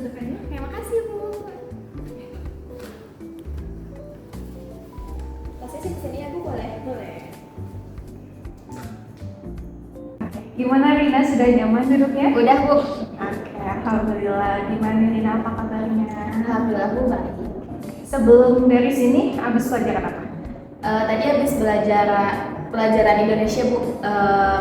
duduk aja. Terima kasih Bu. Masih sih kesini ya Bu, boleh? Boleh. Gimana Rina, sudah nyaman duduknya? Udah Bu. Oke, alhamdulillah. Gimana Rina, apa kabarnya? Alhamdulillah Bu, baik. Sebelum dari sini, habis pelajaran apa? Tadi habis pelajaran Indonesia Bu,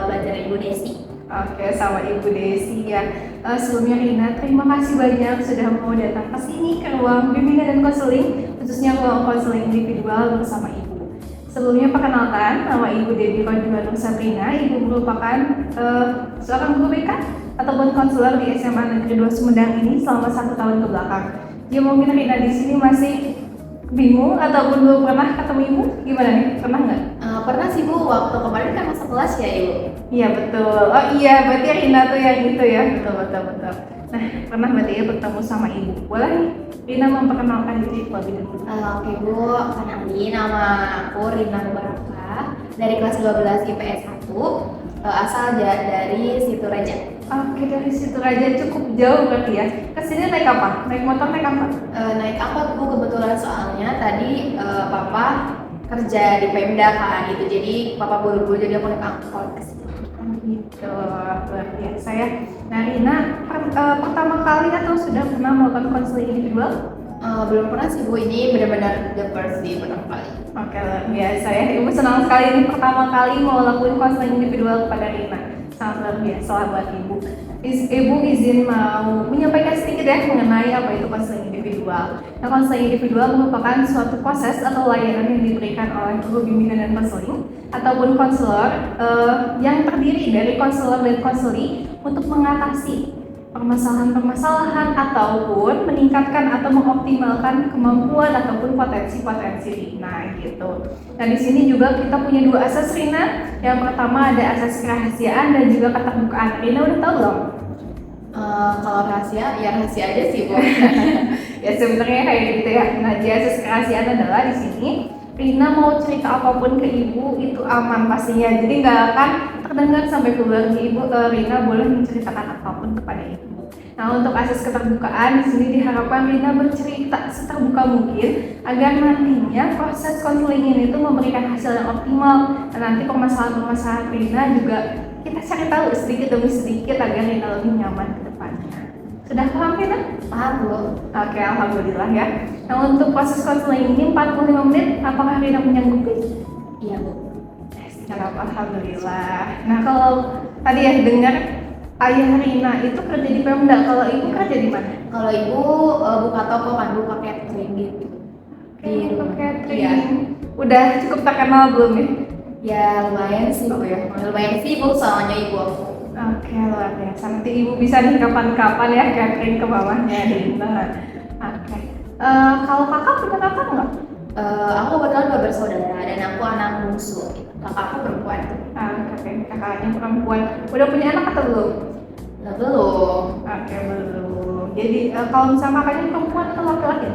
pelajaran Ibu Desi. Oke, sama Ibu Desi ya. Sebelumnya Rina, terima kasih banyak sudah mau datang ke sini ke ruang bimbingan dan konseling, khususnya ruang konseling individual bersama Ibu. Sebelumnya perkenalkan, nama Ibu Dewi Rojumanung Sabrina. Ibu merupakan seorang guru BK ataupun konselor di SMA Negeri 2 Sumedang ini selama 1 tahun ke belakang. Ya mungkin Rina di sini masih bingung ataupun belum pernah ketemu Ibu, gimana nih? Pernah nggak? Pernah sih Bu, waktu kemarin kan masuk kelas ya Ibu. Iya betul. Oh iya, berarti Rina tuh yang itu ya. Betul. Nah, pernah berarti ya bertemu sama Ibu. Boleh nih, Rina memperkenalkan diri terlebih dahulu. Oke Bu, kenalin nama aku Rina Mubarakah dari kelas 12 IPS 1, asal dari Situraja. Oke, dari situ aja cukup jauh berarti ya. Kesini naik apa? Naik motor, naik apa? Naik angkot Bu, kebetulan soalnya tadi Papa kerja di Pemda kan gitu, jadi Papa buru-buru jadi aku naik angkot ke sini. Gitu, luar biasa ya. Nah Rina, pertama kali atau sudah pernah melakukan konseling individual? Belum pernah sih Bu, ini benar-benar the first di pertama kali. Oke, luar biasa ya. Ibu senang sekali ini pertama kali mau lakuin konseling individual kepada Rina. Sangat luar biasa lah buat Ibu. Ibu izin mau menyampaikan sedikit ya mengenai apa itu konseling individual. Nah, konseling individual merupakan suatu proses atau layanan yang diberikan oleh guru bimbingan dan konseling ataupun konselor yang terdiri dari konselor dan konseli untuk mengatasi permasalahan-permasalahan ataupun meningkatkan atau mengoptimalkan kemampuan ataupun potensi-potensi Rina gitu. Nah di sini juga kita punya 2 asas Rina. Yang pertama ada asas kerahasiaan dan juga keterbukaan. Rina udah tahu belum? Kalau rahasia, ya rahasia aja sih Bu. Ya sebenarnya kayak gitu ya. Nah di asas kerahasiaan adalah di sini Rina mau cerita apapun ke Ibu itu aman pastinya. Jadi nggak akan terdengar sampai keluar Ibu. Rina boleh menceritakan apapun kepada Ibu. Nah untuk asas keterbukaan di sini diharapkan Rina bercerita seterbuka mungkin agar nantinya proses konseling ini itu memberikan hasil yang optimal. Dan nanti permasalahan-permasalahan Rina juga kita cari tahu sedikit demi sedikit agar Rina lebih nyaman ke depannya. Sudah paham Rina? Paham Bu. Oke, alhamdulillah ya. Nah untuk proses konseling ini 45 menit, apakah Rina menyanggupi? Iya Bu. Siap, alhamdulillah. Nah kalau tadi ya dengar ayah Rina itu kerja di Pemda, kalau ibu kerja di mana? Kalau Ibu buka toko kan, buka catering gitu. Di Untuk rumah. catering. Iya. Udah cukup terkenal belum ya? Ya lumayan sih Bu ya. Lumayan sibuk soalnya Ibu aku. Oke, luar biasa. Nanti ibu bisa nih kapan-kapan ya catering ke bawahnya Rina. Oke. Kalau kakak punya kakak nggak? Aku kebetulan 2 bersaudara dan aku anak bungsu. Kakak aku perempuan. Kakaknya perempuan. Udah punya anak atau belum? Nah, belum. Oke, belum. Jadi kalau misalnya kakaknya perempuan atau laki-laki?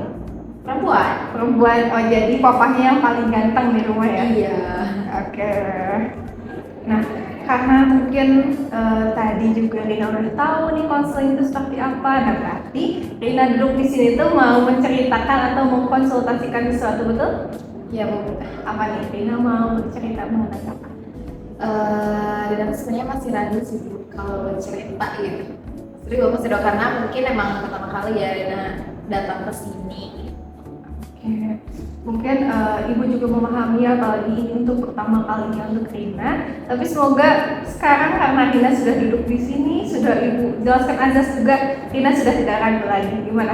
Perempuan. Perempuan. Oh, jadi papahnya yang paling ganteng di rumah ya? Iya. Oke. Nah, karena mungkin tadi juga Rina udah tahu nih konseling itu seperti apa. Nah, berarti Rina duduk di sini tuh mau menceritakan atau mengkonsultasikan sesuatu, betul? Iya Bu. Apa nih? Rina mau bercerita mengenai apa? Dan aku sebenarnya masih ragu sih Bu kalau bercerita gitu. Serius masih ragu karena mungkin emang pertama kali ya Rina datang ke sini. Oke. Mungkin ibu juga memahami apalagi ini untuk pertama kalinya untuk Rina. Tapi semoga sekarang karena Rina sudah duduk di sini, sudah ibu jelaskan azas juga, Rina sudah tidak ragu lagi. Gimana?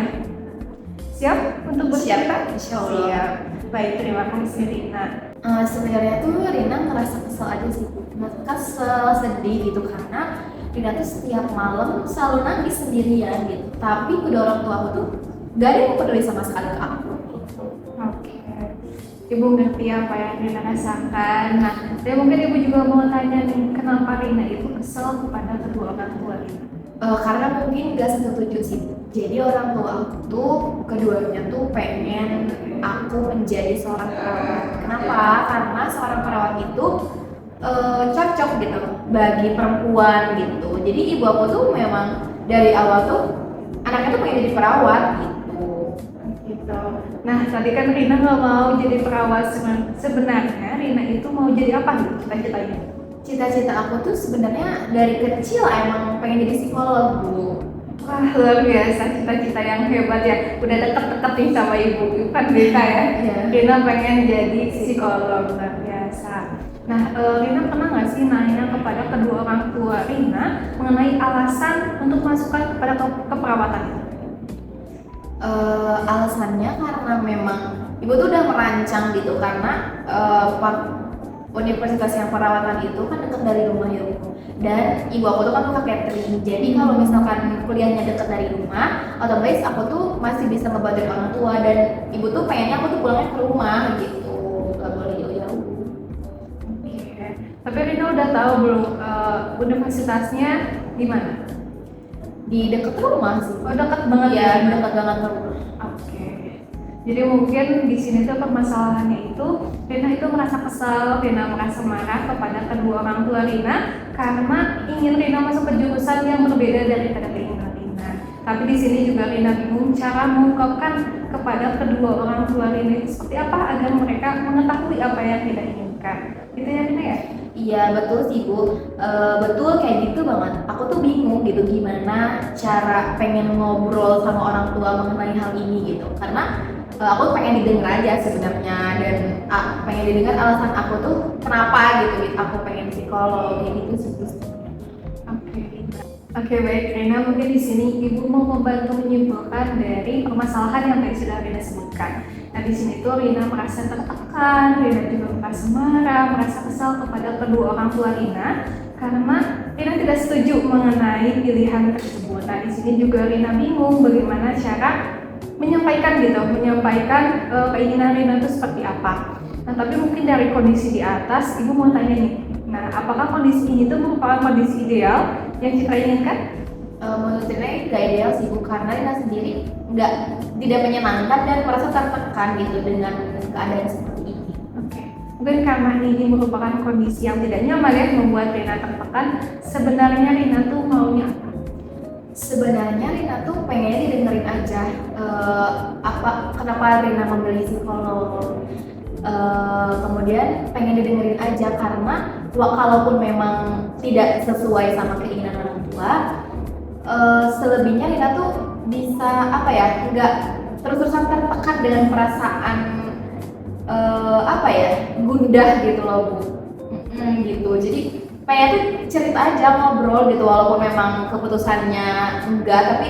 Siap untuk bercerita? Insya Allah. Siap. Baik, terima kasih Rina. Sebenarnya tuh Rina ngerasa kesel aja sih Bu. Kesel, sedih gitu karena Rina tuh setiap malam selalu nangis sendirian gitu. Tapi kedua orang tua aku tuh gak ada yang peduli sama sekali ke aku. Oke. Ibu ngerti apa yang Rina rasakan. Nah, dan mungkin ibu juga mau tanya nih, kenapa Rina itu kesel kepada kedua orang tua Rina? Karena mungkin gak setuju sih. Jadi orang tua aku tuh keduanya tuh pengen aku menjadi seorang perawat. Kenapa? Karena seorang perawat itu cocok gitu bagi perempuan gitu. Jadi ibu aku tuh memang dari awal tuh anaknya tuh pengen jadi perawat gitu. Gitu. Nah, tadi kan Rina nggak mau jadi perawat. Sebenarnya Rina itu mau jadi apa gitu cita-citanya? Cita-cita aku tuh sebenarnya dari kecil emang pengen jadi psikolog, Bu. Wah, luar biasa, cita-cita yang hebat ya. Udah deket-deket nih sama ibu kan Rina ya. Iya. Rina pengen jadi psikolog, luar biasa. Nah, Rina pernah nggak sih nanya kepada kedua orang tua Rina mengenai alasan untuk masukkan kepada keperawatan itu? Alasannya karena memang ibu tuh udah merancang gitu karena universitas yang perawatan itu kan dekat dari rumah ya Bu. Dan ibu aku tuh kan buka catering, jadi kalau misalkan kuliahnya dekat dari rumah, otomatis aku tuh masih bisa ngebantu orang tua dan ibu tuh pengennya aku tuh pulangnya ke rumah gitu, gak boleh jauh-jauh. Oke. Tapi Rina udah tahu belum universitasnya di mana? Di dekat rumah sih. Oh, dekat banget Iya, ya. dekat banget ke rumah. Oke. Jadi mungkin di sini tuh permasalahannya itu Rina itu merasa kesal, Rina merasa marah kepada kedua orang tua Rina karena ingin Rina masuk ke jurusan yang berbeda daripada keinginan Rina. Tapi di sini juga Rina bingung cara mengungkapkan kepada kedua orang tua Rina itu seperti apa agar mereka mengetahui apa yang Rina inginkan. Gitu ya Rina ya? Iya betul sih Bu, betul kayak gitu banget. Aku tuh bingung gitu gimana cara pengen ngobrol sama orang tua mengenai hal ini gitu. Karena aku pengen didengar aja sebenarnya dan pengen didengar alasan aku tuh kenapa gitu. Aku pengen psikolog kayak gitu sih. Oke, Oke baik Rina, mungkin di sini Ibu mau membantu menyimpulkan dari permasalahan yang tadi sudah Rina sebutkan. Nah di sini tuh Rina merasa tertekan, Rina juga merasa marah, merasa kesal kepada kedua orang tua Rina karena Rina tidak setuju mengenai pilihan tersebut. Nah di sini juga Rina bingung bagaimana cara menyampaikan keinginan Rina itu seperti apa. Nah tapi mungkin dari kondisi di atas, Ibu mau tanya nih. Nah apakah kondisi ini tuh merupakan kondisi ideal yang kita inginkan? Menurut Rina ini gak ideal sih Bu, karena Rina sendiri tidak menyenangkan dan merasa tertekan gitu dengan keadaan seperti ini. Oke. Mungkin karena ini merupakan kondisi yang tidak nyaman ya membuat Rina tertekan. Sebenarnya Rina tuh maunya apa? Sebenarnya Rina tuh pengennya didengerin aja kenapa Rina memilih psikolog. Kemudian pengen didengerin aja karena kalaupun memang tidak sesuai sama keinginan orang tua, selebihnya Rina tuh bisa nggak terus-terusan tertekan dengan perasaan gundah gitu loh Bu. Gitu. Jadi pengen tuh cerita aja, ngobrol gitu, walaupun memang keputusannya enggak, tapi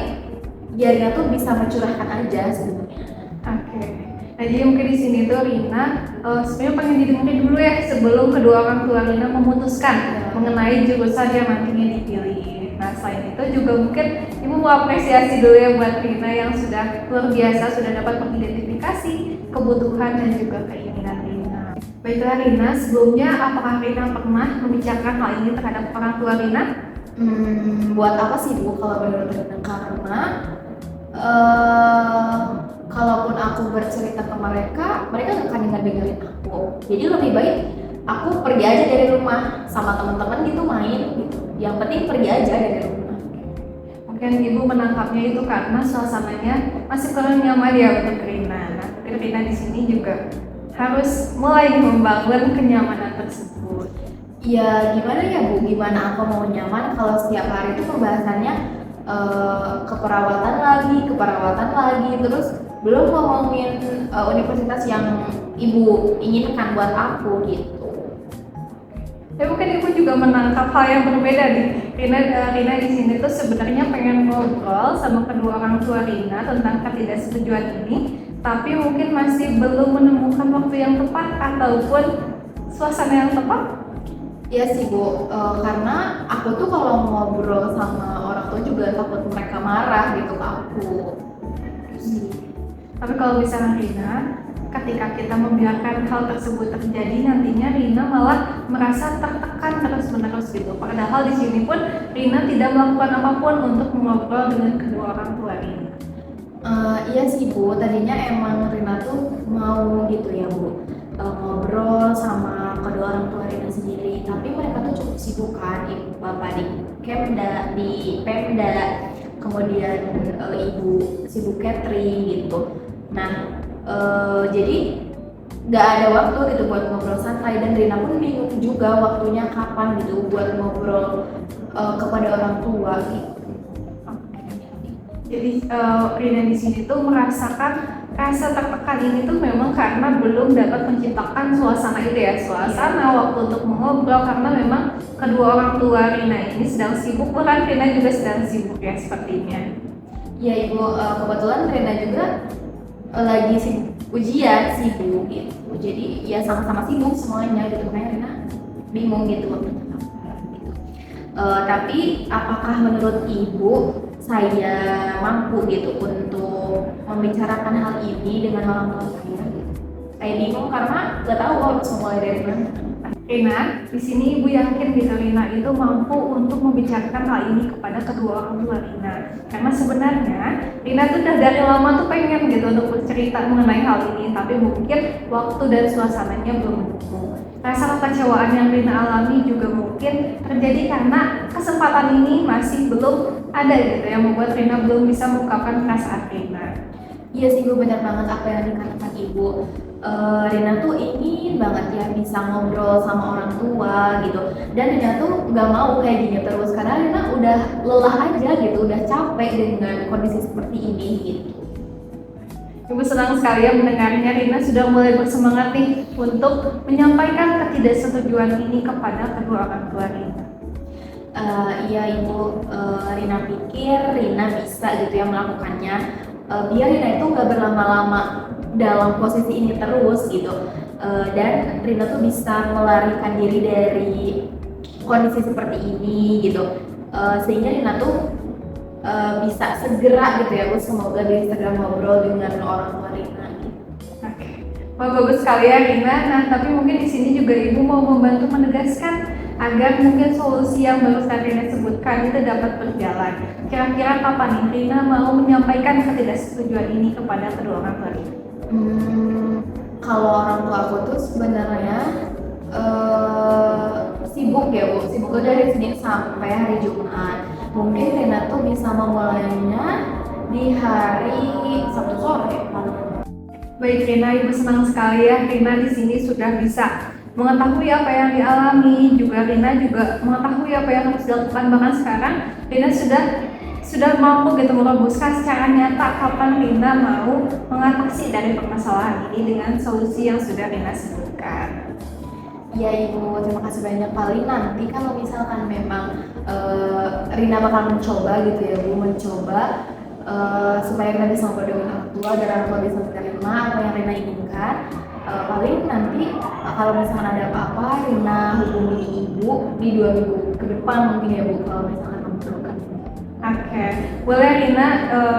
ya Rina tuh bisa mencurahkan aja sebenarnya. Oke. Nah jadi mungkin di sini tuh Rina sebenarnya pengen didengerin dulu ya sebelum kedua orang tua Rina memutuskan mengenai jurusan yang nantinya dipilih. Nah selain itu juga mungkin Ibu mau apresiasi dulu ya buat Rina yang sudah luar biasa, sudah dapat mengidentifikasi kebutuhan dan juga keinginan Rina. Baiklah Rina, sebelumnya apakah Rina pernah membicarakan hal ini terhadap orang tua Rina? Buat apa sih Bu kalau menurut Rina? Karena kalaupun aku bercerita ke mereka gak akan dengerin aku. Jadi lebih baik aku pergi aja dari rumah sama teman-teman gitu, main gitu. Yang penting pergi aja dari rumah. Mungkin Ibu menangkapnya itu karena suasananya masih kurang nyaman ya untuk Rina. Nah, mungkin Rina di sini juga harus mulai membangun kenyamanan tersebut. Ya gimana ya Bu, gimana aku mau nyaman kalau setiap hari itu pembahasannya keperawatan lagi, terus belum ngomongin universitas yang Ibu inginkan buat aku gitu. Tapi mungkin Ibu juga menangkap hal yang berbeda nih. Rina di sini tuh sebenarnya pengen ngobrol sama kedua orang tua Rina tentang ketidaksetujuan ini, tapi mungkin masih belum menemukan waktu yang tepat ataupun suasana yang tepat. Iya sih Bu, karena aku tuh kalau ngobrol sama orang tua juga takut mereka marah gitu ke aku. Tapi kalau misalnya Rina, ketika kita membiarkan hal tersebut terjadi, nantinya Rina malah merasa tertekan terus-menerus gitu. Padahal di sini pun Rina tidak melakukan apapun untuk mengobrol dengan kedua orang tua Rina. Iya sih Bu, tadinya emang Rina tuh mau gitu ya Bu, ngobrol sama kedua orang tua Rina sendiri, tapi mereka tuh cukup sibuk kan, Bapak di Pemda, kemudian ibu sibuk catering gitu. Nah jadi nggak ada waktu gitu buat ngobrol santai, dan Rina pun bingung juga waktunya kapan gitu buat ngobrol kepada orang tua gitu. Jadi Rina di sini tuh merasakan rasa tertekan ini tuh memang karena belum dapat menciptakan suasana itu ya, suasana waktu untuk mengobrol, karena memang kedua orang tua Rina ini sedang sibuk, bahkan Rina juga sedang sibuk ya sepertinya. Ya Ibu, kebetulan Rina juga lagi ujian sibuk gitu, jadi ya sama-sama sibuk semuanya gitu, makanya Rina bingung gitu waktunya kapan gitu. Tapi apakah menurut Ibu saya mampu gitu untuk membicarakan hal ini dengan orang tua saya gitu? Saya bingung karena nggak tahu harus mulai dari mana. Rina, di sini Ibu yakin gitu Rina itu mampu untuk membicarakan hal ini kepada kedua orang tua Rina. Karena sebenarnya Rina tuh udah dari lama tuh pengen gitu untuk bercerita mengenai hal ini, tapi mungkin waktu dan suasananya belum mendukung. Rasa kekecewaan yang Rina alami juga mungkin terjadi karena kesempatan ini masih belum ada gitu, yang membuat Rina belum bisa mengungkapkan perasaan Rina. Iya sih Ibu, benar banget apa yang dikatakan Ibu. Rina tuh ingin banget ya bisa ngobrol sama orang tua gitu, dan Rina tuh nggak mau kayak gini terus karena Rina udah lelah aja gitu, udah capek dengan kondisi seperti ini gitu. Ibu senang sekali ya mendengarnya. Rina sudah mulai bersemangat nih untuk menyampaikan ketidaksetujuan ini kepada kedua orang tua Rina. Iya Ibu, Rina pikir Rina bisa gitu ya melakukannya, biar Rina itu nggak berlama-lama dalam posisi ini terus gitu, dan Rina tuh bisa melarikan diri dari kondisi seperti ini gitu, sehingga Rina tuh bisa segera gitu ya Bu, semoga dia segera ngobrol dengan orang tua Rina gitu. Oke, wah bagus sekali ya Rina. Nah tapi mungkin di sini juga Ibu mau membantu menegaskan agar mungkin solusi yang barusan Rina sebutkan itu dapat berjalan. Kira-kira kapan nih Rina mau menyampaikan ketidaksetujuan ini kepada kedua orang tua Rina? Kalau orang tua aku tuh sebenarnya sibuk ya Bu, sibuk tuh dari Senin sampai hari Jumat. Mungkin Rina tuh bisa memulainya di hari Sabtu sore. Baik Rina, Ibu senang sekali ya Rina di sini sudah bisa mengetahui apa yang dialami, juga Rina juga mengetahui apa yang harus dilakukan. Bahkan sekarang Rina sudah mampu gitu merumuskan secara nyata kapan Rina mau mengatasi dari permasalahan ini dengan solusi yang sudah Rina sebutkan. Ya Ibu, terima kasih banyak. Paling nanti kalau misalkan memang Rina bakal mencoba gitu ya Bu, mencoba supaya Rina bisa ngobrol dengan orang tua dan orang tua bisa menerima apa yang Rina inginkan. Paling nanti kalau misalkan ada apa-apa Rina hubungi Ibu di 2 minggu ke depan mungkin ya Bu, kalau misalkan memerlukan. Oke, boleh Rina.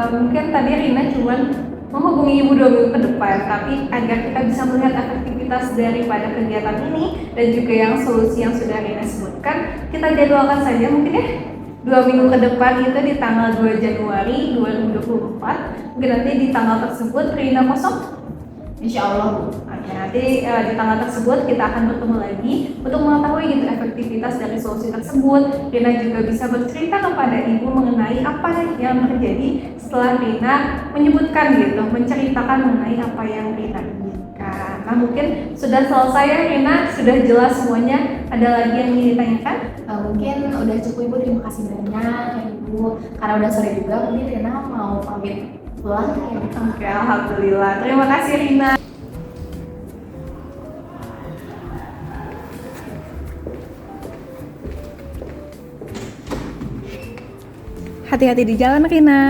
Mungkin tadi Rina cuman menghubungi Ibu 2 minggu ke depan, tapi agar kita bisa melihat efektivitas daripada kegiatan ini dan juga yang solusi yang sudah Rina sebutkan, kita jadwalkan saja mungkin ya 2 minggu ke depan, itu di tanggal 2 Januari 2024. Mungkin nanti di tanggal tersebut Rina kosong. Insya Allah Bu. Nanti di tanggal tersebut kita akan bertemu lagi untuk mengetahui gitu efektivitas dari solusi tersebut. Rina juga bisa bercerita kepada Ibu mengenai apa yang terjadi setelah Rina menyebutkan gitu, menceritakan mengenai apa yang Rina inginkan. Nah mungkin sudah selesai ya Rina, sudah jelas semuanya. Ada lagi yang ingin ditanyakan? Mungkin udah cukup Ibu, terima kasih banyak ya Ibu. Karena udah sore juga, mungkin Rina mau pamit pulang ya. Oke, alhamdulillah. Terima kasih Rina. Hati-hati di jalan Rina.